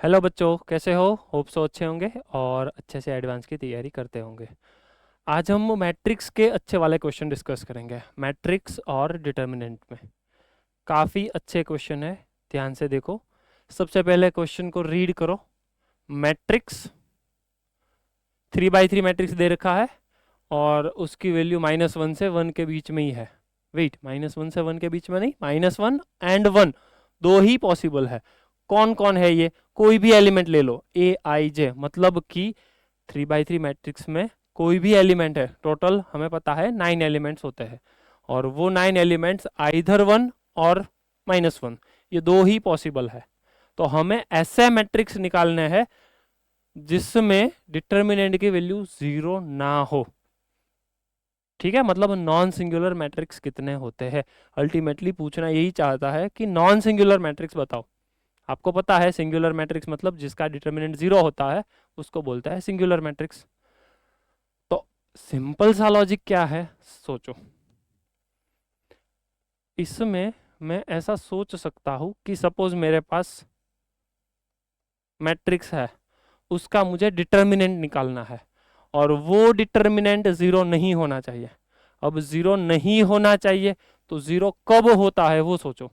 Hello बच्चों, कैसे हो? होप सो अच्छे होंगे और अच्छे से एडवांस की तैयारी करते होंगे। आज हम मैट्रिक्स के अच्छे वाले क्वेश्चन डिस्कस करेंगे, मैट्रिक्स और डिटर्मिनेंट में। काफ़ी अच्छे क्वेश्चन है, ध्यान से देखो। सबसे पहले क्वेश्चन को रीड करो। मैट्रिक्स 3 बाई 3 मैट्रिक्स दे रखा है और उसकी वैल्यू -1 से 1 के बीच में ही है। वेट, -1 से 1 के बीच में नहीं, -1 एंड 1 दो ही पॉसिबल है। कौन कौन है ये? कोई भी एलिमेंट ले लो, A i j, मतलब कि 3 बाई 3 मैट्रिक्स में कोई भी एलिमेंट है। टोटल हमें पता है 9 एलिमेंट्स होते हैं और वो 9 एलिमेंट्स आइधर 1 और -1, ये दो ही पॉसिबल है। तो हमें ऐसे मैट्रिक्स निकालने हैं जिसमें डिटर्मिनेंट की वैल्यू 0 ना हो। ठीक है, मतलब नॉन सिंगुलर मैट्रिक्स कितने होते हैं? अल्टीमेटली पूछना यही चाहता है कि नॉन सिंगुलर मैट्रिक्स बताओ। आपको पता है सिंगुलर मैट्रिक्स मतलब जिसका डिटर्मिनेंट 0 होता है उसको बोलता है सिंगुलर मैट्रिक्स। तो सिंपल सा लॉजिक क्या है, सोचो। इसमें मैं ऐसा सोच सकता हूं कि सपोज मेरे पास मैट्रिक्स है, उसका मुझे डिटर्मिनेंट निकालना है और वो डिटर्मिनेंट 0 नहीं होना चाहिए। अब 0 नहीं होना चाहिए तो 0 कब होता है वो सोचो।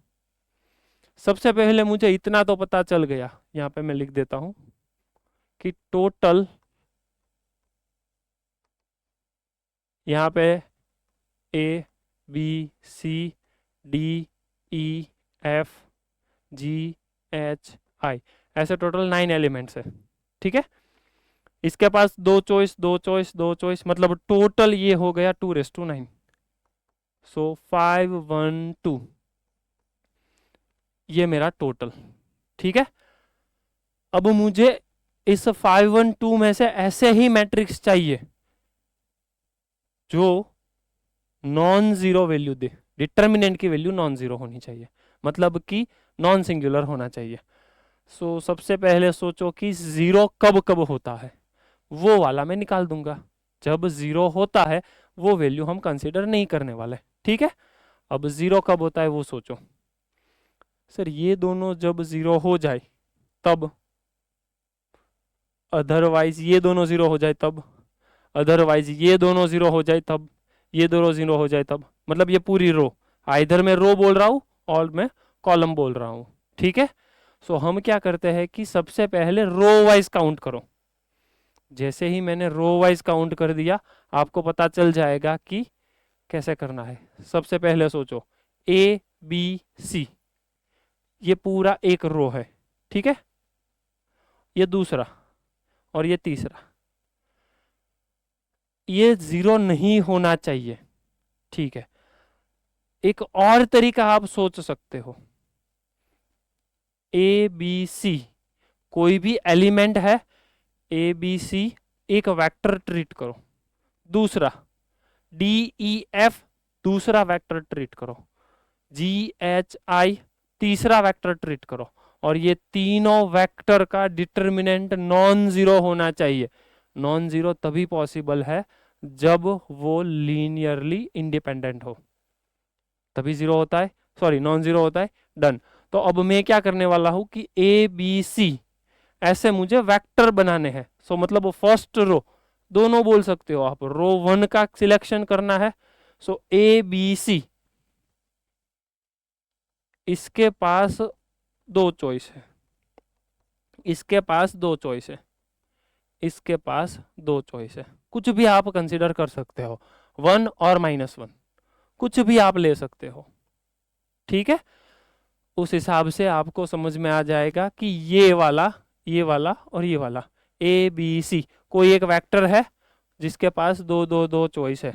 सबसे पहले मुझे इतना तो पता चल गया, यहां पे मैं लिख देता हूं कि टोटल, यहां पे A B C D E F G H I, ऐसे टोटल 9 एलिमेंट्स है। ठीक है, इसके पास दो चॉइस दो चॉइस दो चॉइस, मतलब टोटल ये हो गया 2⁹, सो 5 1 2, ये मेरा टोटल। ठीक है, अब मुझे इस 5 1 2 में से ऐसे ही मैट्रिक्स चाहिए जो नॉन जीरो वैल्यू दे। डिटर्मिनेंट की वैल्यू नॉन जीरो होनी चाहिए, मतलब कि नॉन सिंगुलर होना चाहिए। सो सबसे पहले सोचो कि जीरो कब कब होता है, वो वाला मैं निकाल दूंगा। जब जीरो होता है वो वैल्यू हम कंसीडर नहीं करने वाले। ठीक है, अब जीरो कब होता है वो सोचो। सर ये दोनों जब जीरो हो जाए तब, अदरवाइज ये दोनों जीरो हो जाए तब, अदरवाइज ये दोनों जीरो हो जाए तब, ये दोनों जीरो हो जाए तब, मतलब ये पूरी रो। इधर मैं रो बोल रहा हूं और मैं कॉलम बोल रहा हूं। ठीक है, सो हम क्या करते हैं कि सबसे पहले रो वाइज काउंट करो। जैसे ही मैंने रो वाइज काउंट कर दिया आपको पता चल जाएगा कि कैसे करना है। सबसे पहले सोचो, A B C, ये पूरा एक रो है। ठीक है, ये दूसरा और ये तीसरा, ये जीरो नहीं होना चाहिए। ठीक है, एक और तरीका आप सोच सकते हो। A B C कोई भी एलिमेंट है, A B C एक वेक्टर ट्रीट करो। दूसरा D E F दूसरा वेक्टर ट्रीट करो। G H I तीसरा वेक्टर ट्रीट करो। और ये तीनों वेक्टर का डिटर्मिनेंट नॉन जीरो होना चाहिए। नॉन जीरो तभी पॉसिबल है जब वो लीनियरली इंडिपेंडेंट हो, तभी जीरो होता है, सॉरी नॉन जीरो होता है। डन। तो अब मैं क्या करने वाला हूं कि A B C ऐसे मुझे वेक्टर बनाने हैं। सो मतलब फर्स्ट रो, दोनों बोल सकते हो आप, रो 1 का सिलेक्शन करना है। सो A B C, इसके पास दो चॉइस है, इसके पास दो चॉइस है, इसके पास दो चॉइस है। कुछ भी आप कंसीडर कर सकते हो, 1 और -1, कुछ भी आप ले सकते हो। ठीक है, उस हिसाब से आपको समझ में आ जाएगा कि ये वाला और ये वाला A B C कोई एक वेक्टर है जिसके पास दो दो दो चॉइस है।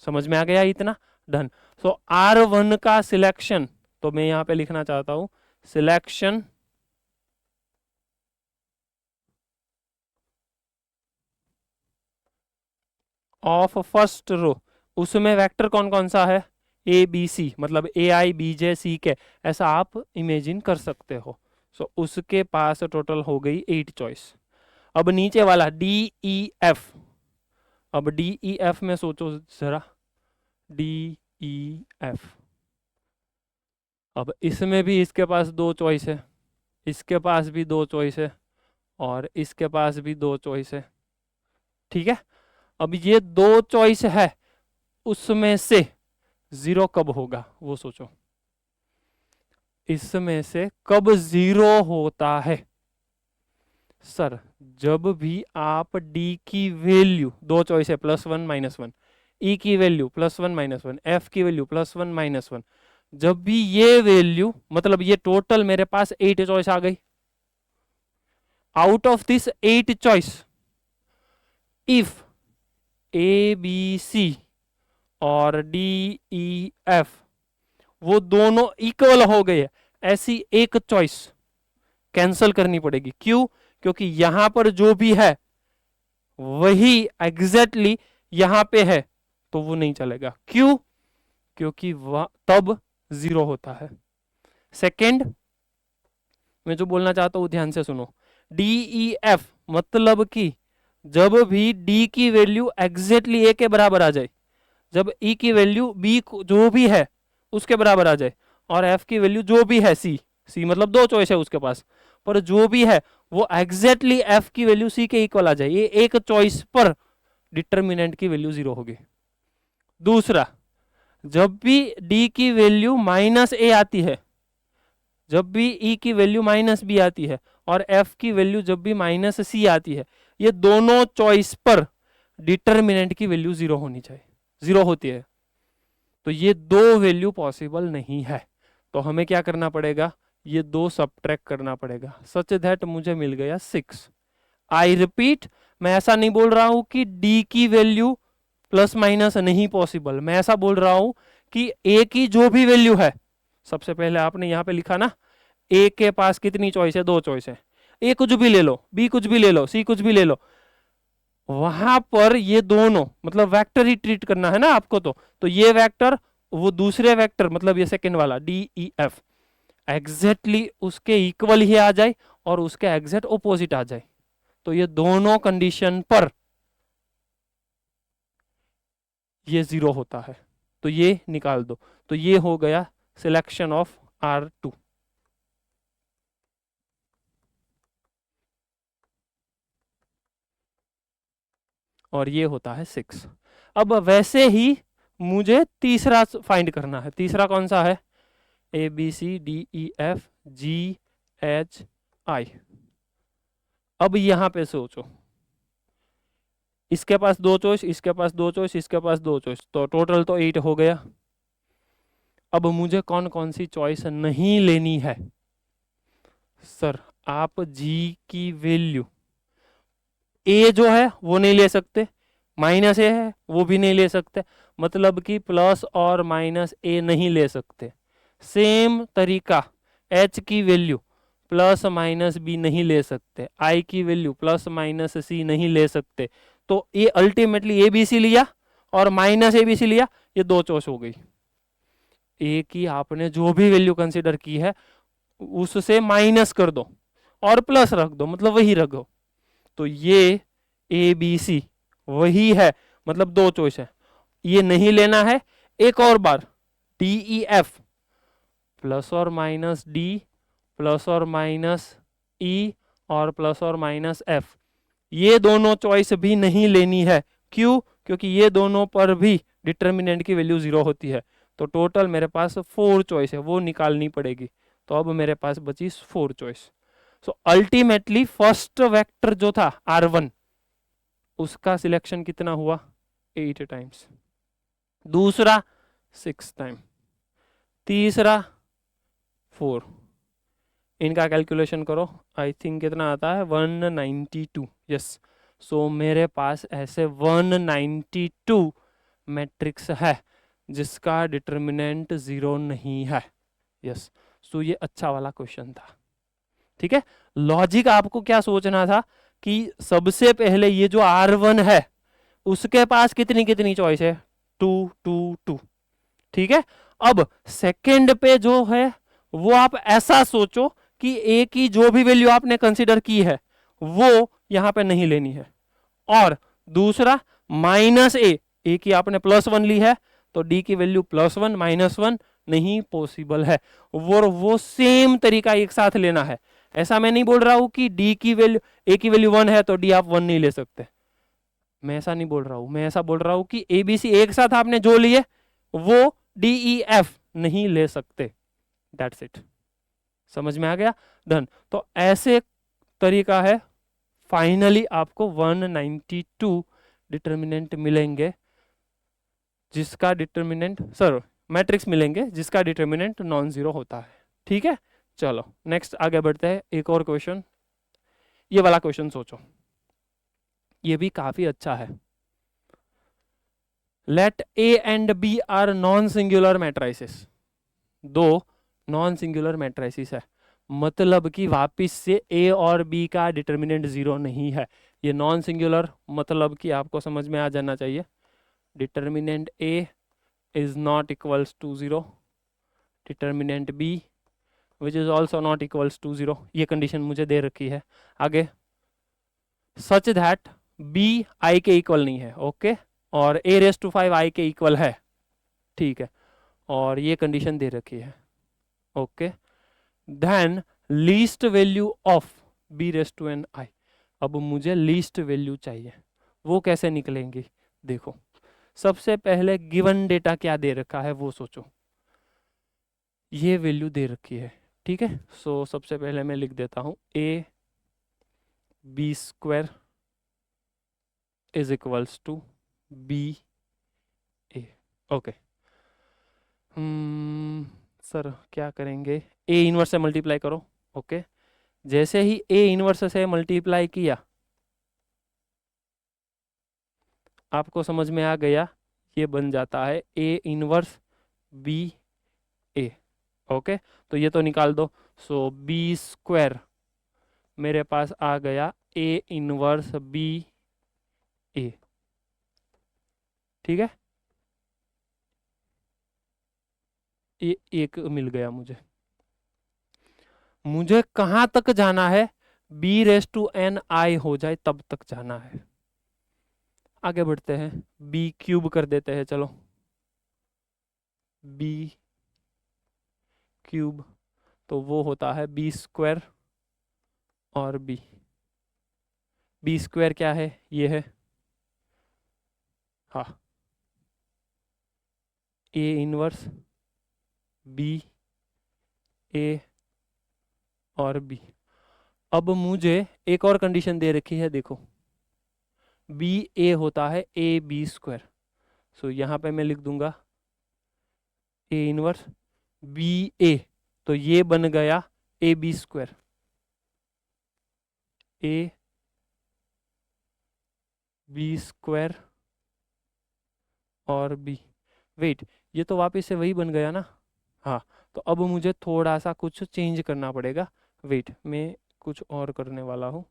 समझ में आ गया इतना? डन। सो R1 का सिलेक्शन, तो मैं यहां पे लिखना चाहता हूं सिलेक्शन ऑफ फर्स्ट रो। उसमें वेक्टर कौन कौन सा है? A B C, मतलब A I B J C K, ऐसा आप इमेजिन कर सकते हो। सो उसके पास टोटल हो गई 8 चॉइस। अब नीचे वाला D E F, अब D E F में सोचो जरा, D E F, अब इसमें भी इसके पास दो चॉइस है, इसके पास भी 2 चॉइस है और इसके पास भी 2 चॉइस है। ठीक है, अब ये 2 चॉइस है, उसमें से 0 कब होगा वो सोचो। इसमें से कब 0 होता है? सर जब भी आप d की वैल्यू, 2 चॉइस है +1 -1, e की वैल्यू +1 -1, f की वैल्यू +1 -1, जब भी ये वैल्यू, मतलब ये टोटल मेरे पास 8 चॉइस आ गई। Out of this 8 choice, if a b c और d e f वो दोनों इक्वल हो गए, ऐसी एक चॉइस कैंसल करनी पड़ेगी। क्यों? क्योंकि यहां पर जो भी है वही एग्जैक्टली यहां पे है, तो वो नहीं चलेगा। क्यों? क्योंकि वह तब 0 होता है। सेकंड, मैं जो बोलना चाहता हूं ध्यान से सुनो। डी ई एफ मतलब कि जब भी d की वैल्यू एग्जैक्टली a के बराबर आ जाए, जब e की वैल्यू b जो भी है उसके बराबर आ जाए, और f की वैल्यू जो भी है c मतलब 2 चॉइस है उसके पास, पर जो भी है वो एग्जैक्टली f की वैल्यू c के इक्वल आ जाए, ये एक चॉइस पर डिटर्मिनेंट की वैल्यू 0 होगी। दूसरा, जब भी d की वैल्यू -a आती है, जब भी e की वैल्यू -b आती है, और f की वैल्यू जब भी -c आती है, ये दोनों चॉइस पर डिटर्मिनेंट की वैल्यू 0 होनी चाहिए, 0 होती है। तो ये 2 वैल्यू पॉसिबल नहीं है, तो हमें क्या करना पड़ेगा? ये 2 सबट्रैक्ट करना पड़ेगा, सच दैट मुझे मिल गया 6। आई रिपीट, मैं ऐसा नहीं बोल रहा हूं कि d की वैल्यू ± नहीं पॉसिबल, मैं ऐसा बोल रहा हूं कि a की जो भी वैल्यू है, सबसे पहले आपने यहां पे लिखा ना, a के पास कितनी चॉइस है? 2 चॉइस है। a कुछ भी ले लो, b कुछ भी ले लो, c कुछ भी ले लो, वहां पर ये दोनों मतलब वेक्टर ही ट्रीट करना है ना आपको, तो ये वेक्टर, वो दूसरे वेक्टर मतलब ये सेकंड वाला डी ई एफ एग्जैक्टली उसके इक्वल ही आ जाए और उसके एग्जैक्ट ऑपोजिट आ जाए, तो ये दोनों कंडीशन पर ये 0 होता है, तो ये निकाल दो। तो ये हो गया सिलेक्शन ऑफ R2। और ये होता है 6। अब वैसे ही मुझे तीसरा फाइंड करना है। तीसरा कौन सा है? ABCDEFGHI। अब यहां पे सोचो, इसके पास 2 चॉइस, इसके पास 2 चॉइस, इसके पास 2 चॉइस, तो टोटल तो 8 हो गया। अब मुझे कौन कौन सी चॉइस नहीं लेनी है? सर आप G की वैल्यू, A जो है वो नहीं ले सकते, -a है वो भी नहीं ले सकते, मतलब कि प्लस और -a नहीं ले सकते। सेम तरीका h की वैल्यू +-b नहीं ले सकते, i की वैल्यू +-c नहीं ले सकते। तो ये अल्टीमेटली ABC लिया और -abc लिया, ये 2 चॉइस हो गई। a की आपने जो भी वैल्यू कंसीडर की है उससे माइनस कर दो और प्लस रख दो, मतलब वही रखो, तो ये ABC वही है, मतलब 2 चॉइस है। ये नहीं लेना है, एक और बार DEF +-d +-e और +-f, ये दोनों चॉइस भी नहीं लेनी है। क्यों? क्योंकि ये दोनों पर भी डिटर्मिनेंट की वैल्यू 0 होती है। तो टोटल मेरे पास 4 चॉइस है, वो निकालनी पड़ेगी। तो अब मेरे पास बची 4 choice. So ultimately first vector जो था R1, उसका सिलेक्शन कितना हुआ? 8 टाइम्स। दूसरा 6 टाइम, तीसरा 4। इनका कैलकुलेशन करो, आई थिंक कितना आता है? 192। यस, सो मेरे पास ऐसे 192 मैट्रिक्स है जिसका डिटर्मिनेंट 0 नहीं है। यस, सो ये अच्छा वाला क्वेश्चन था। ठीक है, लॉजिक आपको क्या सोचना था कि सबसे पहले ये जो R1 है उसके पास कितनी कितनी चॉइस है? 2 2 2। ठीक है, अब सेकंड पे जो है वो आप ऐसा सोचो कि A की जो भी वैल्यू आपने कंसीडर की है वो यहां पे नहीं लेनी है। और दूसरा -a की आपने +1 ली है, तो D की वैल्यू +1 -1 नहीं पॉसिबल है। वो सेम तरीका एक साथ लेना है। ऐसा मैं नहीं बोल रहा हूं कि डी की वैल्यू, ए की वैल्यू 1 है तो डी आप 1 नहीं ले सकते, मैं ऐसा नहीं बोल रहा हूं। मैं ऐसा बोल रहा हूं कि ए बी सी एक साथ आपने जो लिए वो डी ई एफ नहीं ले सकते, दैट्स इट। समझ में आ गया? डन। तो ऐसे तरीका है, फाइनली आपको 192 डिटर्मिनेंट मिलेंगे जिसका डिटर्मिनेंट, सर मैट्रिक्स मिलेंगे जिसका डिटर्मिनेंट नॉन जीरो होता है। ठीक है, चलो नेक्स्ट आगे बढ़ते हैं। एक और क्वेश्चन, ये वाला क्वेश्चन सोचो, ये भी काफी अच्छा है। Let A and B are non singular matrices, दो नॉन सिंगुलर मैट्रिसेस है, मतलब कि वापिस से ए और बी का डिटर्मिनेंट जीरो नहीं है। ये नॉन सिंगुलर मतलब कि आपको समझ में आ जाना चाहिए, determinant A is not equals to zero, determinant B which is also not equals to zero, ये कंडीशन मुझे दे रखी है आगे। सच दैट बी आई के इक्वल नहीं है, ओके, और ए रेस टू 5 आई के इक्वल है, ठीक है, और ये कंडीशन दे रखी है, okay. Then least value of B raise to N I, अब मुझे लीस्ट वैल्यू चाहिए, वो कैसे निकलेंगी? देखो, सबसे पहले गिवन डेटा क्या दे रखा है वो सोचो, ये वैल्यू दे रखी है, ठीक है। सो सबसे पहले मैं लिख देता हूं A B square is equals to B A, okay. Sir क्या करेंगे, ए इनवर्स से मल्टीप्लाई करो, ओके। जैसे ही ए इनवर्स से मल्टीप्लाई किया आपको समझ में आ गया, ये बन जाता है A inverse B A, okay. तो ये तो निकाल दो, सो बी स्क्वायर मेरे पास आ गया ए इनवर्स बी ए, ठीक है, ये एक मिल गया मुझे। मुझे कहां तक जाना है, बी रेस टू एन आई हो जाए तब तक जाना है। आगे बढ़ते हैं, बी क्यूब कर देते हैं, चलो बी क्यूब, तो वो होता है बी स्क्वायर और बी स्क्वायर क्या है, ये है, हाँ, ए इनवर्स बी ए और बी। अब मुझे एक और कंडीशन दे रखी है, देखो बी ए होता है ए बी स्क्वायर, सो यहाँ पे मैं लिख दूंगा ए इनवर्स बी ए, तो ये बन गया A B square, A B square और बी, वेट ये तो वापस से वही बन गया ना, हाँ। तो अब मुझे थोड़ा सा कुछ चेंज करना पड़ेगा, वेट मैं कुछ और करने वाला हूँ,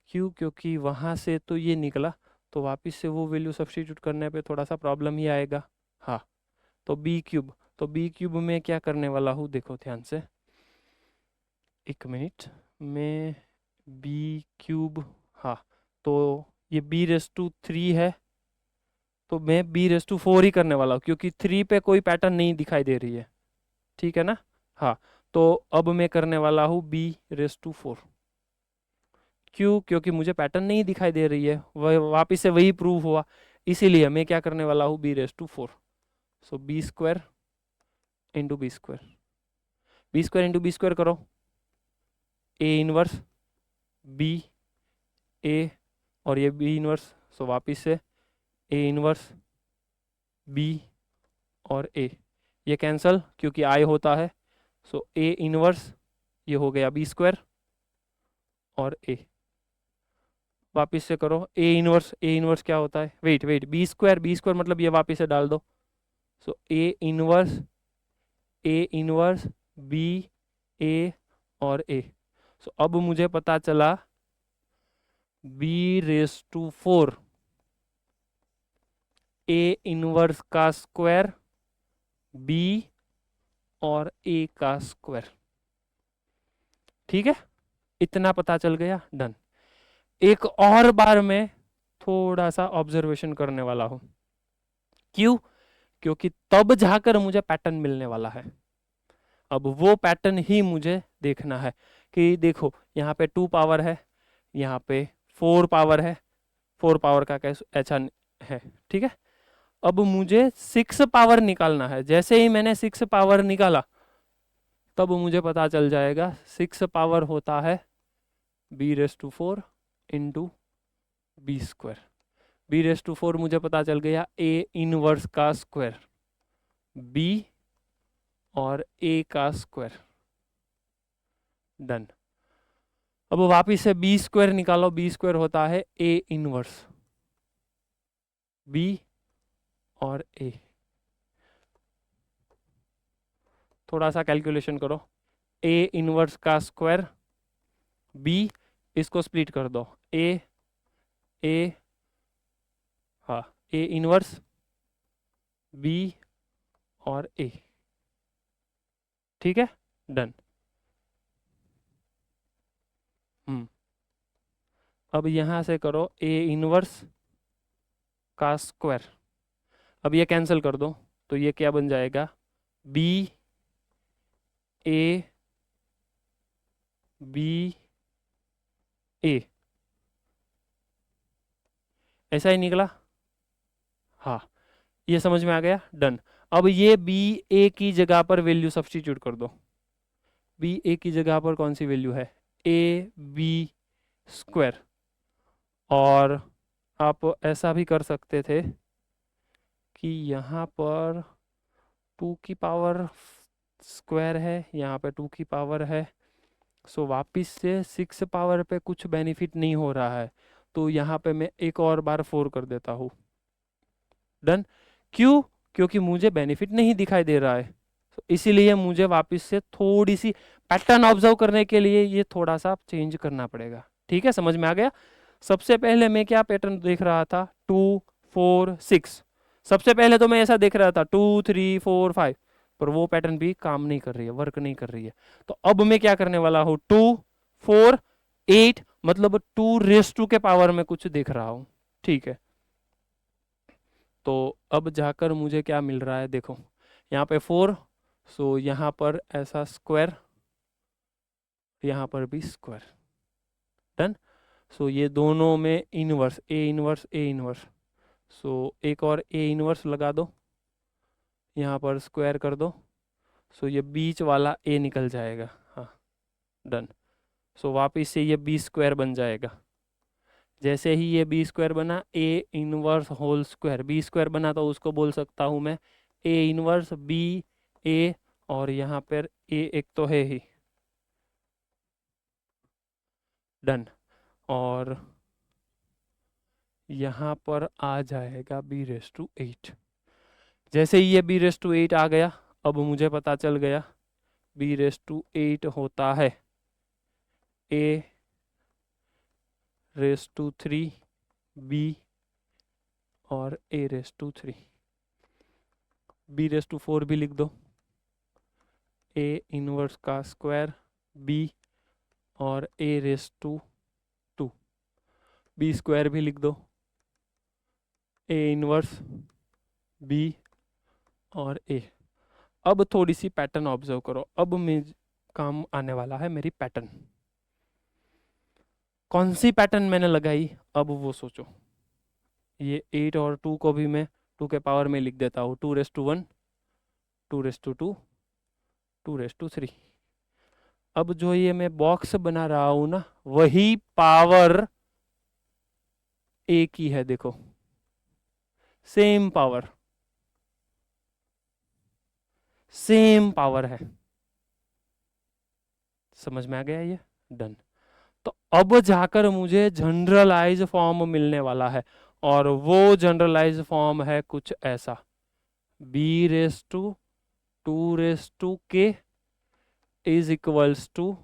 क्यों, क्योंकि वहाँ से तो ये निकला, तो वापस से वो वैल्यू सब्स्टिट्यूट करने पे थोड़ा सा प्रॉब्लम ही आएगा, हाँ। तो बी क्यूब, तो बी क्यूब में क्या करने वाला हूँ, देखो ध्यान से, एक मिनट, मैं बी क्यूब, हाँ, तो ये बी रेस टू 3 है, तो मैं बी रेस टू 4 ही करने वाला हूँ, क्योंकि 3 पे कोई पैटर्न नहीं दिखाई दे रही है, ठीक है ना, हाँ। तो अब मैं करने वाला हूँ बी रेस टू 4, क्यों, क्योंकि मुझे पैटर्न नहीं दिखाई दे रही है, वह वापिस से वही प्रूव हुआ, इसीलिए मैं क्या करने वाला हूँ B raise to 4, so B square into B square, B square into B square करो, ए इनवर्स बी ए और ये बी इनवर्स, सो वापिस से ए इनवर्स बी और ए, ये कैंसल क्योंकि आई होता है, सो ए इनवर्स ये हो गया बी स्क्वायर और ए, वापिस से करो ए इनवर्स क्या होता है, वेट वेट, बी स्क्वायर मतलब ये वापिस से डाल दो, सो ए इनवर्स बी ए और ए, सो अब मुझे पता चला B raise to 4 A inverse का स्क्वायर बी और ए का स्क्वायर, ठीक है, इतना पता चल गया, डन। एक और बार मैं थोड़ा सा ऑब्जर्वेशन करने वाला हूं, क्यों, क्योंकि तब जाकर मुझे पैटर्न मिलने वाला है, अब वो पैटर्न ही मुझे देखना है कि देखो यहाँ पे 2 पावर है, यहाँ पे 4 पावर है, 4 पावर का कैसे अच्छा है, ठीक है। अब मुझे 6 पावर निकालना है। जैसे ही मैंने 6 पावर निकाला तब मुझे पता चल जाएगा 6 पावर होता है b⁴ into B square. b⁴ मुझे पता चल गया a इनवर्स का स्क्वायर, b और a का स्क्वायर। डन। अब वापिस से बी स्क्वायर निकालो, बी स्क्वायर होता है a इनवर्स b और a। थोड़ा सा कैलकुलेशन करो, a इनवर्स का स्क्वायर b, इसको स्प्लिट कर दो, a हाँ a इनवर्स b और a, ठीक है। डन। अब यहां से करो a इनवर्स का स्क्वायर। अब ये कैंसिल कर दो तो ये क्या बन जाएगा, b a b a, ऐसा ही निकला। हाँ, ये समझ में आ गया। डन। अब ये बी ए की जगह पर वैल्यू सब्स्टिट्यूट कर दो। बी ए की जगह पर कौन सी वैल्यू है, ए बी स्क्वायर। और आप ऐसा भी कर सकते थे कि यहाँ पर 2 की पावर स्क्वायर है, यहाँ पे 2 की पावर है, सो वापिस से 6 पावर पे कुछ बेनिफिट नहीं हो रहा है, तो यहाँ पे मैं एक और बार 4 कर देता हूँ। डन। क्यों? क्योंकि मुझे बेनिफिट नहीं दिखाई दे रहा है, तो इसीलिए मुझे वापस से थोड़ी सी पैटर्न ऑब्जर्व करने के लिए ये थोड़ा सा चेंज करना पड़ेगा। ठीक है, समझ में आ गया। सबसे पहले मैं क्या पैटर्न देख रहा था, 2 4 6। सबसे पहले तो मैं ऐसा देख रहा था 2 3 4 5, पर वो पैटर्न भी काम नहीं कर रही है, वर्क नहीं कर रही है। तो अब मैं क्या करने वाला हूँ, 2 4 8, मतलब 2⁻² के पावर में कुछ देख रहा हूँ। ठीक है, तो अब जाकर मुझे क्या मिल रहा है, देखो यहाँ पे 4, सो यहाँ पर ऐसा स्क्वायर, यहाँ पर भी स्क्वायर। डन। सो ये दोनों में inverse, A inverse A inverse, so एक और ए इनवर्स लगा दो, यहाँ पर स्क्वायर कर दो, सो ये बीच वाला ए निकल जाएगा। हाँ, डन। सो वापिस से ये बी स्क्वायर बन जाएगा। जैसे ही ये बी स्क्वायर बना, A inverse whole square, B square बना तो उसको बोल सकता हूँ मैं ए इनवर्स बी ए, और यहाँ पर ए एक तो है ही। डन। और यहाँ पर आ जाएगा b⁸ जैसे ही ये b⁸ आ गया, अब मुझे पता चल गया b⁸ होता है a⁻³ b और a⁻³ b⁻⁴ भी लिख दो, a इनवर्स का स्क्वायर b और a⁻², b स्क्वायर भी लिख दो, a इनवर्स b और a। अब थोड़ी सी पैटर्न ऑब्जर्व करो, अब मैं काम आने वाला है मेरी पैटर्न। कौन सी पैटर्न मैंने लगाई, अब वो सोचो। ये 8 और 2 को भी मैं 2 के पावर में लिख देता हूँ, 2⁻1 2⁻2 2⁻3। अब जो ये मैं बॉक्स बना रहा हूं ना, वही पावर ए की है, देखो सेम पावर, सेम पावर है। समझ में आ गया ये। डन। तो अब जाकर मुझे जनरलाइज फॉर्म मिलने वाला है, और वो जनरलाइज फॉर्म है कुछ ऐसा, b⁻2k is equals to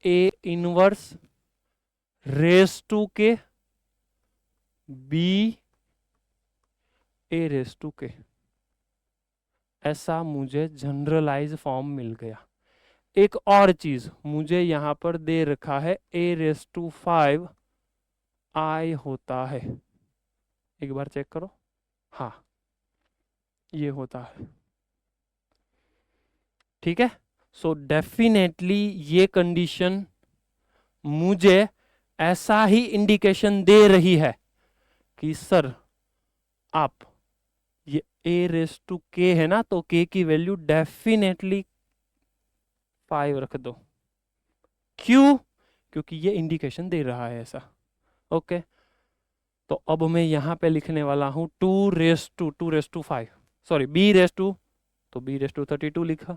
a inverse k b a⁻k। ऐसा मुझे जनरलाइज फॉर्म मिल गया। एक और चीज मुझे यहां पर दे रखा है a⁵ I होता है, एक बार चेक करो। हाँ, ये होता है। ठीक है, सो डेफिनेटली ये कंडीशन मुझे ऐसा ही इंडिकेशन दे रही है कि सर आप ये a रेस टू k है ना, तो k की वैल्यू डेफिनेटली 5 रख दो। क्यों? क्योंकि ये इंडिकेशन दे रहा है ऐसा। ओके, तो अब मैं यहां पे लिखने वाला हूं 2 raise to 5, sorry b raise to, तो b रेस टू 32 लिखा।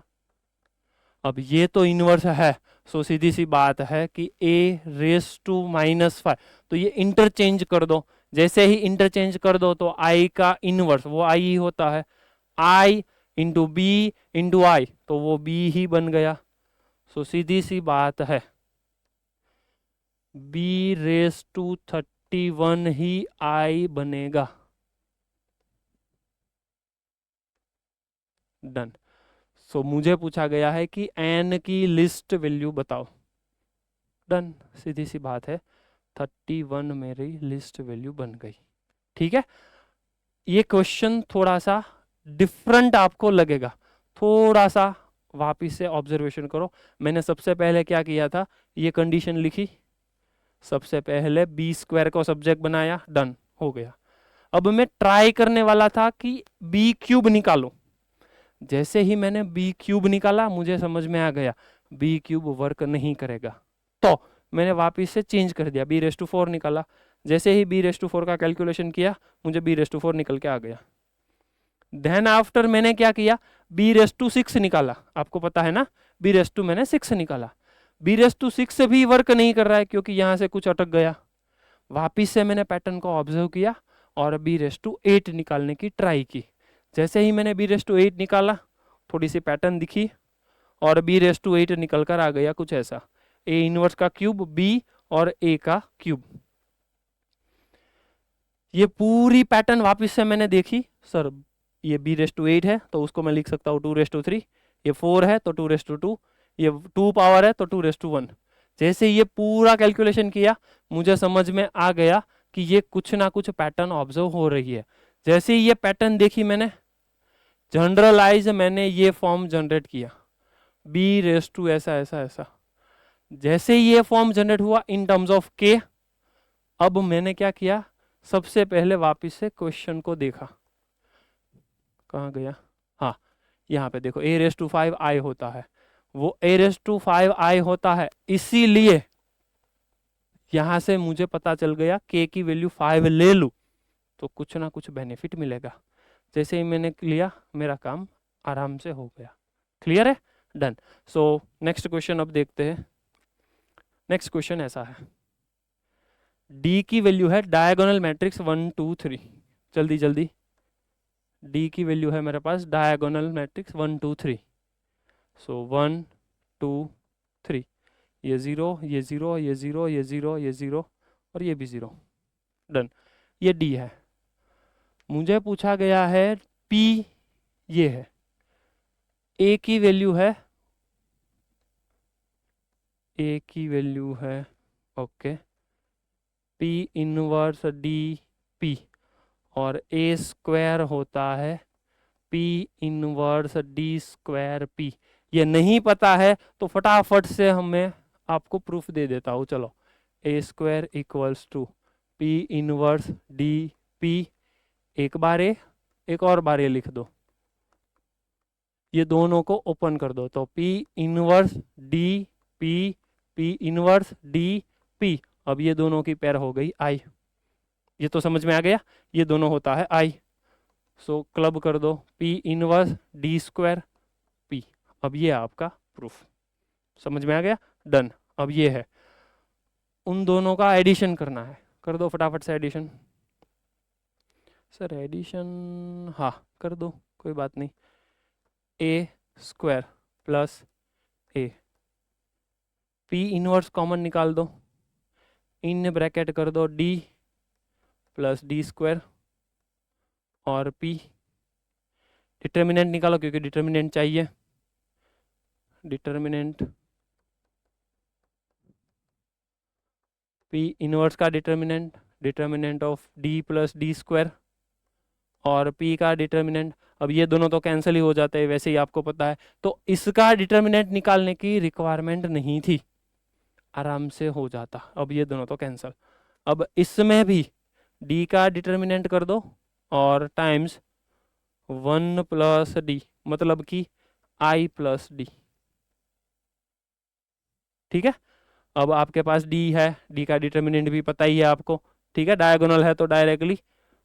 अब ये तो इनवर्स है, सो सीधी सी बात है कि a रेस टू -5, तो ये इंटरचेंज कर दो। जैसे ही इंटरचेंज कर दो तो i का इनवर्स वो i ही होता है, i इंटू बी इंटू आई, तो वो b ही बन गया। सो सीधी सी बात है b रेस टू 31 ही i बनेगा। डन। सो मुझे पूछा गया है कि n की लिस्ट वैल्यू बताओ। डन, सीधी सी बात है, 31 मेरी लिस्ट वैल्यू बन गई। ठीक है, ये क्वेश्चन थोड़ा सा डिफरेंट आपको लगेगा, थोड़ा सा वापिस से ऑब्जर्वेशन करो। मैंने सबसे पहले क्या किया था, ये कंडीशन लिखी, सबसे पहले b² को सब्जेक्ट बनाया, डन हो गया। अब मैं ट्राई करने वाला था कि b³ निकालो। जैसे ही मैंने b³ निकाला मुझे समझ में आ गया b³ वर्क नहीं करेगा, तो मैंने वापिस से चेंज कर दिया, b⁴ निकाला। जैसे ही b⁴ का कैलकुलेशन किया मुझे b⁴ निकल के आ गया। देन आफ्टर मैंने क्या किया, b⁶ निकाला। आपको पता है ना, मैंने 6 निकाला। b⁶ भी वर्क नहीं कर रहा है क्योंकि यहां से कुछ अटक गया। वापिस से मैंने पैटर्न को ऑब्जर्व किया और b⁸ निकालने की ट्राई की। जैसे ही मैंने b⁸ निकाला, थोड़ी सी पैटर्न दिखी और b⁸ निकल कर आ गया कुछ ऐसा, a इनवर्स का क्यूब b और a का क्यूब। ये पूरी पैटर्न वापस से मैंने देखी, सर ये b⁸ है तो उसको मैं लिख सकता हूँ 2�3, ये 4 है तो 2�2, ये 2 पावर है तो 2�1। जैसे ये पूरा कैलकुलेशन किया मुझे समझ में आ गया कि ये कुछ ना कुछ पैटर्न ऑब्जर्व हो रही है। जैसे ही ये पैटर्न देखी मैंने, जनरलाइज मैंने ये फॉर्म जनरेट किया, b⁻, ऐसा ऐसा ऐसा। जैसे ही ये फॉर्म जनरेट हुआ इन टर्म्स ऑफ k, अब मैंने क्या किया, सबसे पहले वापस से क्वेश्चन को देखा, कहाँ गया, हाँ यहाँ पे देखो a⁵ i होता है, वो a⁵ i होता है, इसीलिए यहां से मुझे पता चल गया k की वैल्यू 5 ले लूं तो कुछ ना कुछ बेनिफिट मिलेगा। जैसे ही मैंने लिया मेरा काम आराम से हो गया। क्लियर है? डन। सो नेक्स्ट क्वेश्चन अब देखते हैं। नेक्स्ट क्वेश्चन ऐसा है, d की वैल्यू है डायगोनल मैट्रिक्स 1 2 3। जल्दी जल्दी, d की वैल्यू है मेरे पास डायगोनल मैट्रिक्स 1 2 3। सो 1 2 3, ये 0 ये 0 ये 0 ये 0 ये 0 और ये भी 0। डन, ये d है। मुझे पूछा गया है p, ये है, a की वैल्यू है, a की वैल्यू है okay p inverse d p, और a² होता है p इनवर्स d² p। ये नहीं पता है तो फटाफट से हमें आपको प्रूफ दे देता हूँ, चलो a² equals to p inverse d p, एक बार ए एक और बार ए लिख दो, ये दोनों को ओपन कर दो तो p inverse d p p inverse d p। अब ये दोनों की पेयर हो गई i, ये तो समझ में आ गया, ये दोनों होता है i। सो क्लब कर दो p इनवर्स d² p। अब ये आपका प्रूफ, समझ में आ गया। डन। अब ये है, उन दोनों का एडिशन करना है, कर दो फटाफट से एडिशन। सर एडिशन हाँ कर दो, कोई बात नहीं। a² plus a, p inverse common निकाल दो, इन ब्रैकेट कर दो d प्लस d² और p, डिटर्मिनेंट निकालो क्योंकि डिटर्मिनेंट चाहिए। डिटर्मिनेंट p इनवर्स का determinant, determinant of d plus d² और p का डिटर्मिनेंट, अब ये दोनों तो कैंसिल ही हो जाते हैं वैसे ही आपको पता है, तो इसका डिटर्मिनेंट निकालने की रिक्वायरमेंट नहीं थी, आराम से हो जाता। अब ये दोनों तो कैंसिल। अब इसमें भी d का डिटर्मिनेंट कर दो और टाइम्स 1 प्लस डी, मतलब कि i प्लस डी। ठीक है, अब आपके पास d है, d का डिटर्मिनेंट भी पता ही है आपको। ठीक है, डायगोनल है तो डायरेक्टली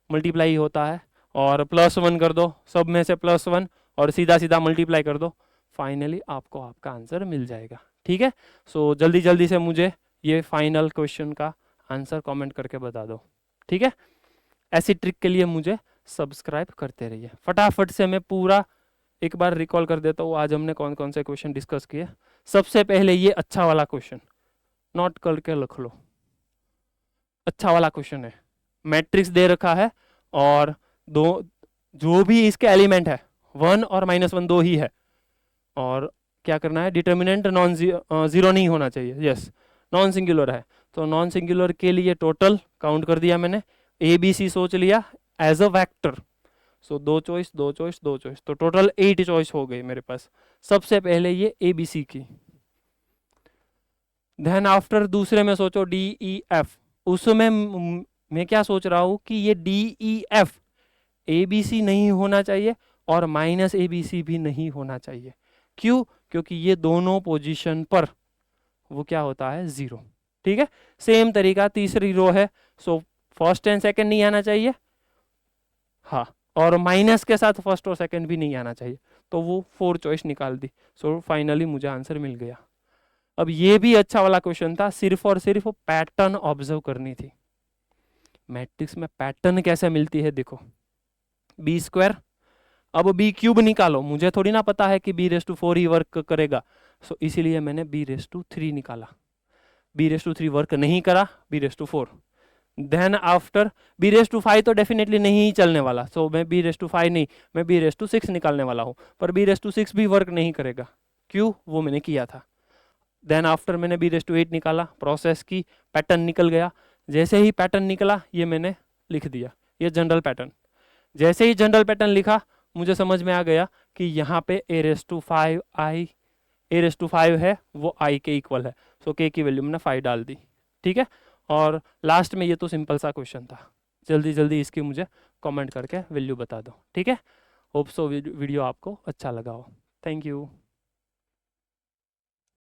मल्टीप्लाई होता है, और +1 कर दो, सब में से +1 और सीधा सीधा मल्टीप्लाई कर दो, फाइनली आपको आपका आंसर मिल जाएगा। ठीक है, सो जल्दी जल्दी से मुझे ये फाइनल क्वेश्चन का आंसर कमेंट करके बता दो। ठीक है, ऐसी ट्रिक के लिए मुझे सब्सक्राइब करते रहिए। फटाफट से मैं पूरा एक बार रिकॉल कर देता हूँ आज हमने कौन कौन से क्वेश्चन डिस्कस किए। सबसे पहले ये अच्छा वाला क्वेश्चन नोट करके लिख लो, अच्छा वाला क्वेश्चन है, मैट्रिक्स दे रखा है और दो जो भी इसके एलिमेंट है 1 और -1 दो ही है, और क्या करना है, डिटर्मिनेंट नॉन जीरो नहीं होना चाहिए, यस नॉन सिंगुलर है, तो नॉन सिंगुलर के लिए टोटल काउंट कर दिया मैंने, ए बी सी सोच लिया as a vector, so 2 choice 2 choice 2 choice, तो टोटल 8 चॉइस हो गई मेरे पास। सबसे पहले ये ए बी सी की, देन आफ्टर दूसरे में सोचो डी ई एफ, उसमें मैं क्या सोच रहा हूं कि ये D E F A B C नहीं होना चाहिए और -ABC भी नहीं होना चाहिए। क्यों? क्योंकि ये दोनों पोजीशन पर वो क्या होता है, 0। ठीक है, सेम तरीका तीसरी रो है, सो फर्स्ट एंड सेकंड नहीं आना चाहिए, हाँ, और माइनस के साथ फर्स्ट और सेकंड भी नहीं आना चाहिए, तो वो 4 चॉइस निकाल दी, सो फाइनली मुझे आंसर मिल गया। अब ये भी अच्छा वाला क्वेश्चन था, सिर्फ और सिर्फ पैटर्न ऑब्जर्व करनी थी। मैट्रिक्स में पैटर्न कैसे मिलती है देखो, b², अब b³ निकालो, मुझे थोड़ी ना पता है कि b⁴ ही वर्क करेगा, सो इसीलिए मैंने b�3 निकाला, b�3 वर्क नहीं करा, b⁴, देन आफ्टर b⁵ तो डेफिनेटली नहीं चलने वाला, सो मैं b⁵ नहीं, मैं b�6 निकालने वाला हूँ, पर b�6 भी वर्क नहीं करेगा, क्यों, वो मैंने किया था। देन आफ्टर मैंने b�8 निकाला, प्रोसेस की, पैटर्न निकल गया, जैसे ही पैटर्न निकला ये मैंने लिख दिया, ये जनरल पैटर्न। जैसे ही जनरल पैटर्न लिखा मुझे समझ में आ गया कि यहाँ पे a⁵ है, वो i के इक्वल है, सो k की वैल्यू मैंने 5 डाल दी। ठीक है, और लास्ट में ये तो सिंपल सा क्वेश्चन था, जल्दी जल्दी इसकी मुझे कमेंट करके वैल्यू बता दो। ठीक है, होप सो वीडियो आपको अच्छा लगा हो, थैंक यू।